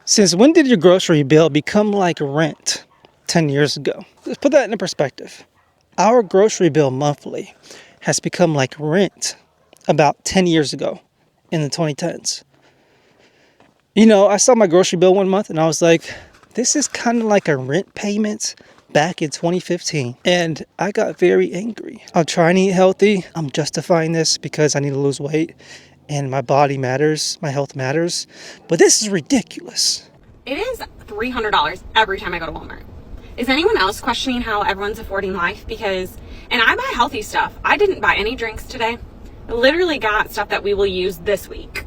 Since when did your grocery bill become like rent 10 years ago? Let's put that into perspective. Our grocery bill monthly has become like rent about 10 years ago in the 2010s. You know, I saw my grocery bill one month and I was like, this is kind of like a rent payment back in 2015. And I got very angry. I'm trying to eat healthy. I'm justifying this because I need to lose weight and my body matters, my health matters. But this is ridiculous. It is $300 every time I go to Walmart. Is anyone else questioning how everyone's affording life? Because, and I buy healthy stuff. I didn't buy any drinks today. I literally got stuff that we will use this week.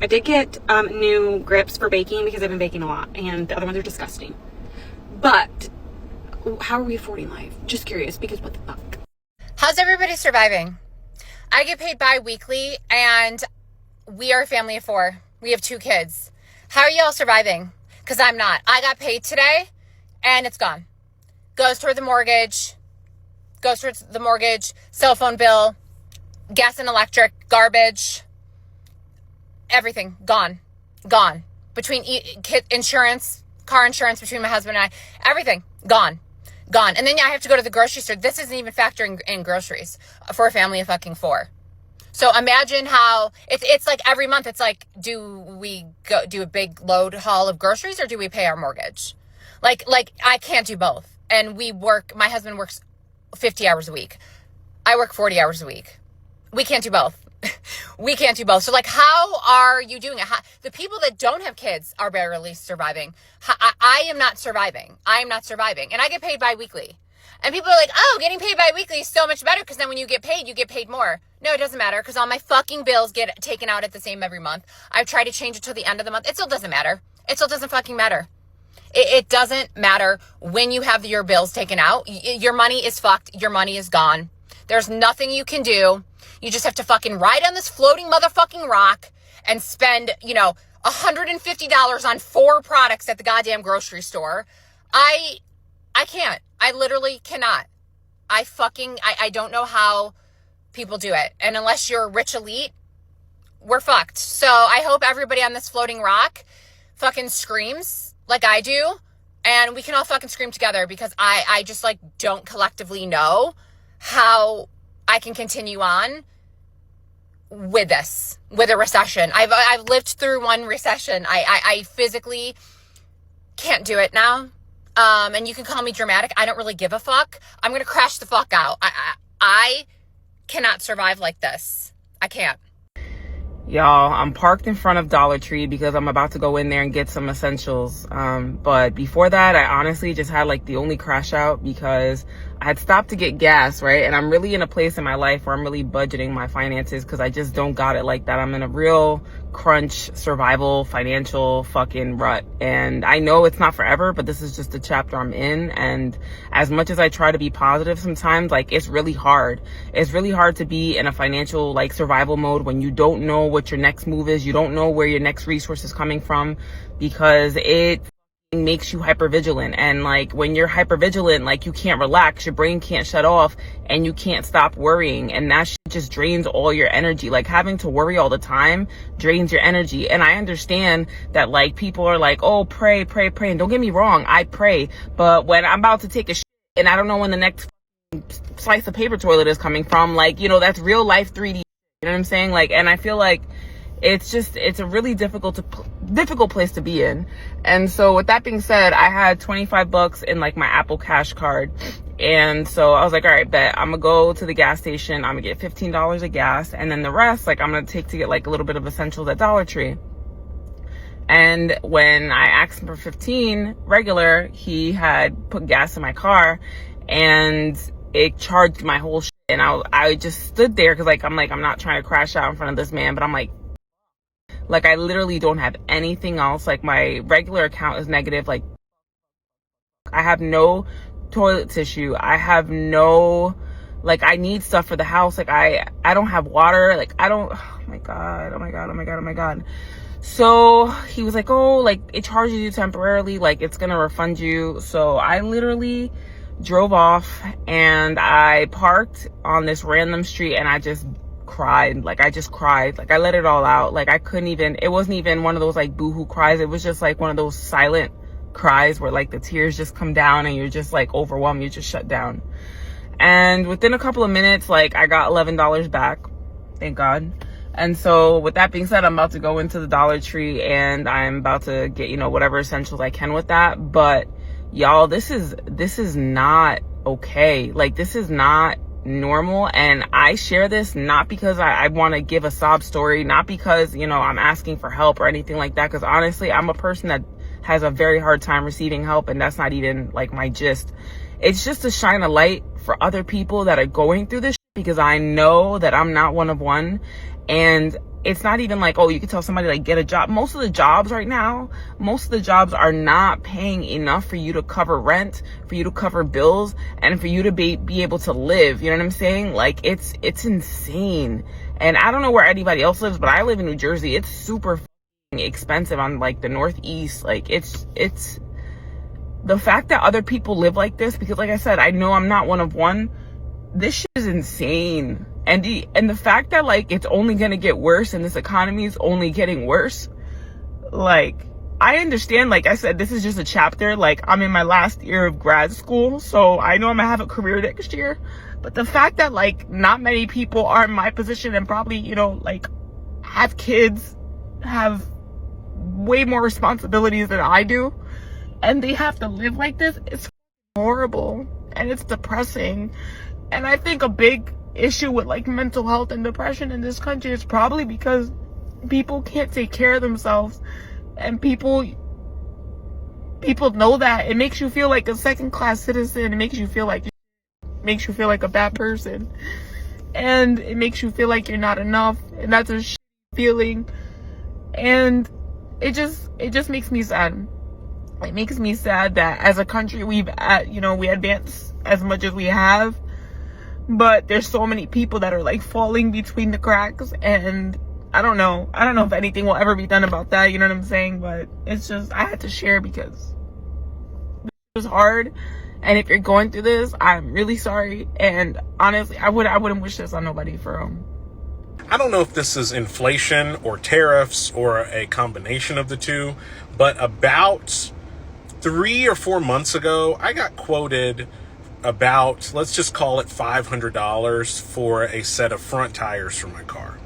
I did get new grips for baking because I've been baking a lot and the other ones are disgusting. But how are we affording life? Just curious, because what the fuck? How's everybody surviving? I get paid bi-weekly and we are a family of 4. We have 2 kids. How are y'all surviving? Because I'm not. I got paid today and it's gone. Goes toward the mortgage, cell phone bill, gas and electric, garbage, everything gone. Between insurance, car insurance between my husband and I, everything gone. And then I have to go to the grocery store. This isn't even factoring in groceries for a family of fucking 4. So imagine how it's like every month. It's like, do we go do a big load haul of groceries or do we pay our mortgage? Like I can't do both. And my husband works 50 hours a week. I work 40 hours a week. We can't do both. So like, how are you doing it? The people that don't have kids are barely surviving. I am not surviving. And I get paid bi-weekly. And people are like, oh, getting paid bi-weekly is so much better because then when you get paid more. No, it doesn't matter because all my fucking bills get taken out at the same every month. I've tried to change it till the end of the month. It still doesn't matter. It still doesn't fucking matter. It doesn't matter when you have your bills taken out. Your money is fucked. Your money is gone. There's nothing you can do. You just have to fucking ride on this floating motherfucking rock and spend, $150 on 4 products at the goddamn grocery store. I can't. I literally cannot. I don't know how people do it. And unless you're a rich elite, we're fucked. So I hope everybody on this floating rock fucking screams like I do. And we can all fucking scream together because I just don't collectively know how I can continue on with a recession. I've lived through one recession. I physically can't do it now. And you can call me dramatic. I don't really give a fuck. I'm going to crash the fuck out. I cannot survive like this. I can't. Y'all, I'm parked in front of Dollar Tree because I'm about to go in there and get some essentials. But before that, I honestly just had the only crash out because I had stopped to get gas, right? And I'm really in a place in my life where I'm really budgeting my finances because I just don't got it like that. I'm in a real crunch, survival, financial fucking rut. And I know it's not forever, but this is just the chapter I'm in. And as much as I try to be positive sometimes, it's really hard. It's really hard to be in a financial, survival mode when you don't know what your next move is. You don't know where your next resource is coming from because it makes you hypervigilant. And when you're hypervigilant, you can't relax, your brain can't shut off, and you can't stop worrying, and that shit just drains all your energy. Having to worry all the time drains your energy. And I understand that people are oh, pray, and don't get me wrong, I pray, but when I'm about to take a shit and I don't know when the next slice of paper toilet is coming from, that's real life 3D, you know what I'm saying? And I feel it's a really difficult place to be in. And so with that being said, I had $25 in my Apple Cash card. And so I was all right, bet I'm gonna go to the gas station. I'm gonna get $15 of gas. And then the rest, I'm gonna take to get a little bit of essentials at Dollar Tree. And when I asked him for 15 regular, he had put gas in my car and it charged my whole shit. And I just stood there because I'm not trying to crash out in front of this man, but I'm I literally don't have anything else. My regular account is negative. I have no toilet tissue. I have no, I need stuff for the house. I don't have water. Oh my God. So he was oh, it charges you temporarily. It's going to refund you. So I literally drove off and I parked on this random street and I just cried. Like, I just cried. Like, I let it all out. Like, I couldn't even, it wasn't even one of those like boohoo cries. It was just like one of those silent cries where like the tears just come down and you're just like overwhelmed. You just shut down. And within a couple of minutes, like, I got $11 back. Thank God. And so with that being said, I'm about to go into the Dollar Tree and I'm about to get, you know, whatever essentials I can with that. But y'all, this is not okay. Like, this is not normal. And I share this not because I want to give a sob story, not because, you know, I'm asking for help or anything like that. Because honestly, I'm a person that has a very hard time receiving help, and that's not even like my gist. It's just to shine a light for other people that are going through this, because I know that I'm not one of one. And it's not even like, oh, you can tell somebody like get a job. Most of the jobs right now, most of the jobs are not paying enough for you to cover rent, for you to cover bills, and for you to be able to live. You know what I'm saying? Like, it's insane. And I don't know where anybody else lives, but I live in New Jersey. It's super expensive on like the Northeast. Like, it's the fact that other people live like this, because like I said, I know I'm not one of one. This shit is insane. And the fact that like it's only gonna get worse and this economy is only getting worse. Like, I understand, like I said, this is just a chapter. Like, I'm in my last year of grad school, so I know I'm gonna have a career next year. But the fact that like not many people are in my position and probably, you know, like have kids, have way more responsibilities than I do, and they have to live like this, it's horrible and it's depressing. And I think a big issue with like mental health and depression in this country is probably because people can't take care of themselves, and people know that. It makes you feel like a second-class citizen. It makes you feel like a bad person, and it makes you feel like you're not enough, and that's a feeling. And it just makes me sad. It makes me sad that as a country we advance as much as we have, but there's so many people that are like falling between the cracks. And I don't know if anything will ever be done about that, you know what I'm saying? But it's just, I had to share because it was hard. And if you're going through this, I'm really sorry. And honestly, I wouldn't wish this on nobody for I don't know if this is inflation or tariffs or a combination of the two, but about 3 or 4 months ago, I got quoted about, let's just call it $500 for a set of front tires for my car.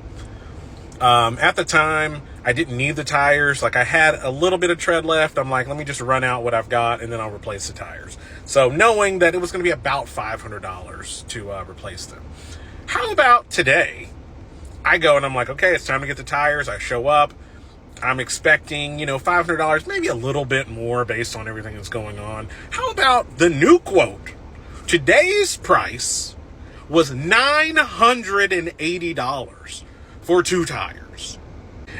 At the time, I didn't need the tires. Like, I had a little bit of tread left. I'm like, let me just run out what I've got and then I'll replace the tires. So knowing that it was going to be about $500 to replace them. How about today? I go and I'm like, okay, it's time to get the tires. I show up. I'm expecting, $500, maybe a little bit more based on everything that's going on. How about the new quote? Today's price was $980 for 2 tires.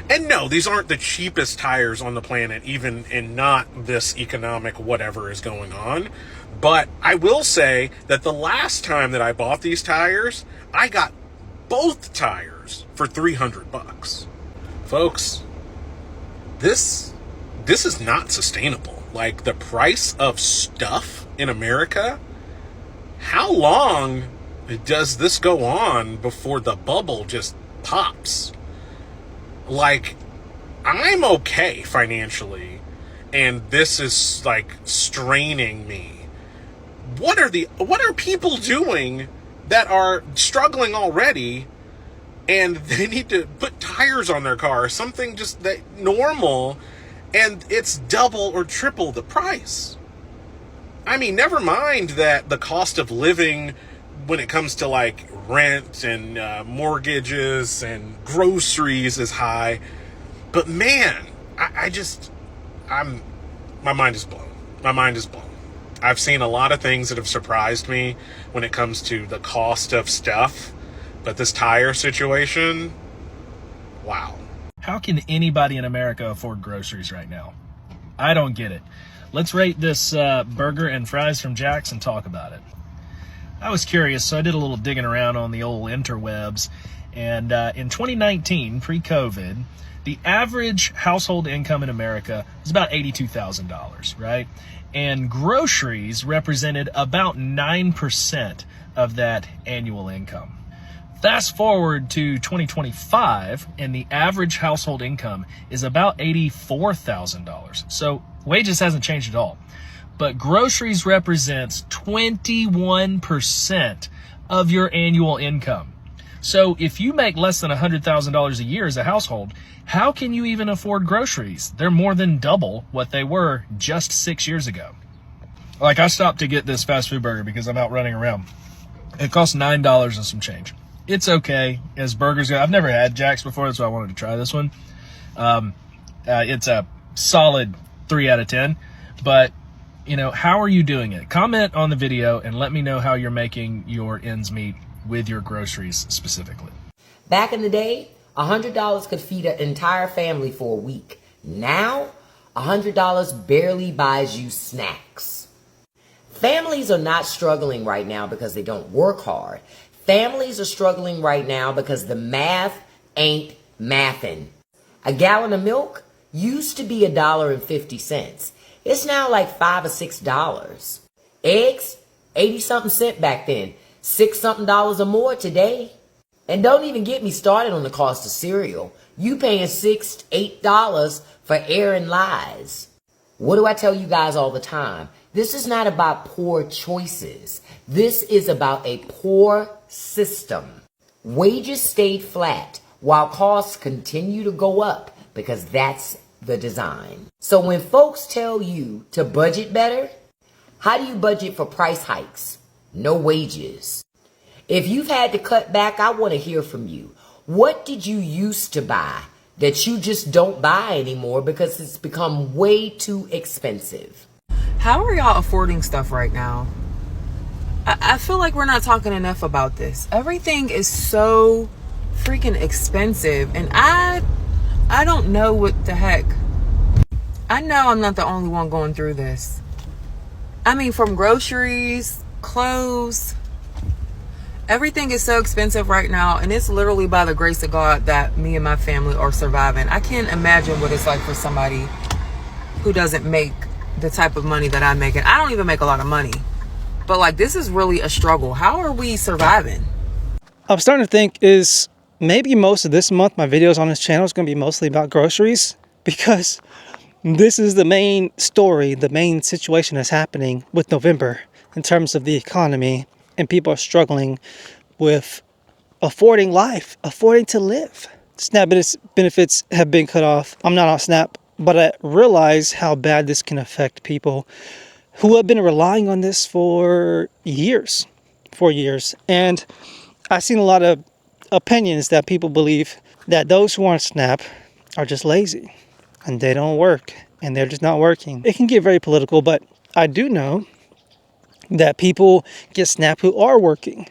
And no, these aren't the cheapest tires on the planet, even in not this economic whatever is going on. But I will say that the last time that I bought these tires, I got both tires for $300. Folks, this is not sustainable. Like, the price of stuff in America, how long does this go on before the bubble just pops? Like, I'm okay financially, and this is like straining me. What are people doing that are struggling already, and they need to put tires on their car, something just that normal, and it's double or triple the price? I mean, never mind that the cost of living when it comes to like rent and mortgages and groceries is high, but man, my mind is blown. My mind is blown. I've seen a lot of things that have surprised me when it comes to the cost of stuff, but this tire situation, wow. How can anybody in America afford groceries right now? I don't get it. Let's rate this burger and fries from Jack's and talk about it. I was curious, so I did a little digging around on the old interwebs, and in 2019, pre-COVID, the average household income in America was about $82,000, right? And groceries represented about 9% of that annual income. Fast forward to 2025, and the average household income is about $84,000. So wages hasn't changed at all. But groceries represents 21% of your annual income. So if you make less than $100,000 a year as a household, how can you even afford groceries? They're more than double what they were just 6 years ago. Like, I stopped to get this fast food burger because I'm out running around. It costs $9 and some change. It's okay as burgers go. I've never had Jack's before, that's why I wanted to try this one. It's a solid 3 out of 10. But, you know, how are you doing it? Comment on the video and let me know how you're making your ends meet with your groceries specifically. Back in the day, $100 could feed an entire family for a week. Now, $100 barely buys you snacks. Families are not struggling right now because they don't work hard. Families are struggling right now because the math ain't mathin'. A gallon of milk used to be $1.50. It's now like $5 or $6. Eggs, 80-something cents back then. $6-something or more today. And don't even get me started on the cost of cereal. You paying $6, $8 for air and lies. What do I tell you guys all the time? This is not about poor choices. This is about a poor system. Wages stayed flat while costs continue to go up because that's the design. So when folks tell you to budget better, how do you budget for price hikes? No wages. If you've had to cut back, I want to hear from you. What did you used to buy that you just don't buy anymore because it's become way too expensive? How are y'all affording stuff right now? I feel like we're not talking enough about this. Everything is so freaking expensive, and I don't know what the heck. I know I'm not the only one going through this. I mean, from groceries, clothes, everything is so expensive right now, and it's literally by the grace of God that me and my family are surviving. I can't imagine what it's like for somebody who doesn't make the type of money that I make, and I don't even make a lot of money, but like, this is really a struggle. How are we surviving? I'm starting to think is maybe most of this month my videos on this channel is going to be mostly about groceries, because this is the main story, the main situation that's happening with November in terms of the economy, and people are struggling with affording life, affording to live. SNAP benefits have been cut off. I'm not on SNAP, but I realize how bad this can affect people who have been relying on this for years. And I've seen a lot of opinions that people believe that those who aren't SNAP are just lazy and they don't work and they're just not working. It can get very political, but I do know that people get SNAP who are working.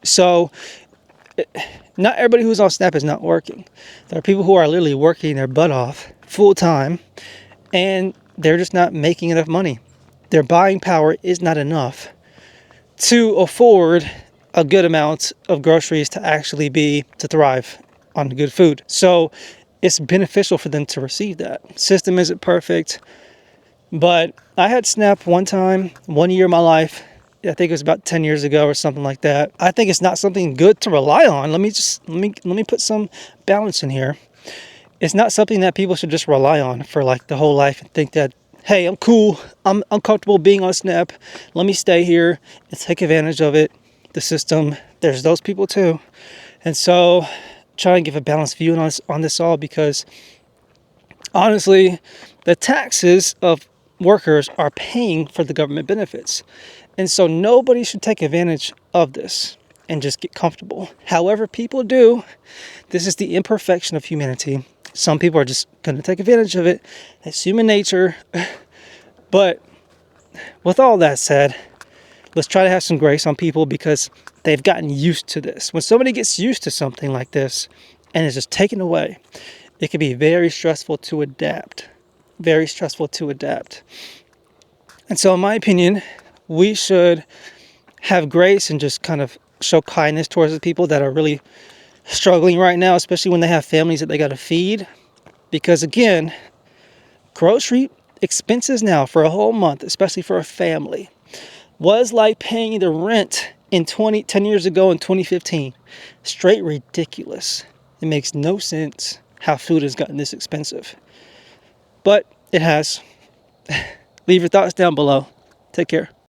So not everybody who's on SNAP is not working. There are people who are literally working their butt off full time, and they're just not making enough money. Their buying power is not enough to afford a good amount of groceries to actually to thrive on good food. So it's beneficial for them to receive that. System isn't perfect, but I had SNAP one year of my life. I think it was about 10 years ago or something like that. I think it's not something good to rely on. Let me put some balance in here. It's not something that people should just rely on for like the whole life and think that, hey, I'm cool, I'm comfortable being on SNAP, let me stay here and take advantage of it. The system, there's those people too. And so try and give a balanced view on this all, because honestly, the taxes of workers are paying for the government benefits. And so nobody should take advantage of this and just get comfortable. However, people do. This is the imperfection of humanity. Some people are just going to take advantage of it. It's human nature. But with all that said, let's try to have some grace on people, because they've gotten used to this. When somebody gets used to something like this and is just taken away, it can be very stressful to adapt. Very stressful to adapt. And so in my opinion, we should have grace and just kind of show kindness towards the people that are really struggling right now, especially when they have families that they got to feed. Because again, grocery expenses now for a whole month, especially for a family, was like paying the rent 10 years ago in 2015. Straight ridiculous. It makes no sense how food has gotten this expensive. But it has. Leave your thoughts down below. Take care.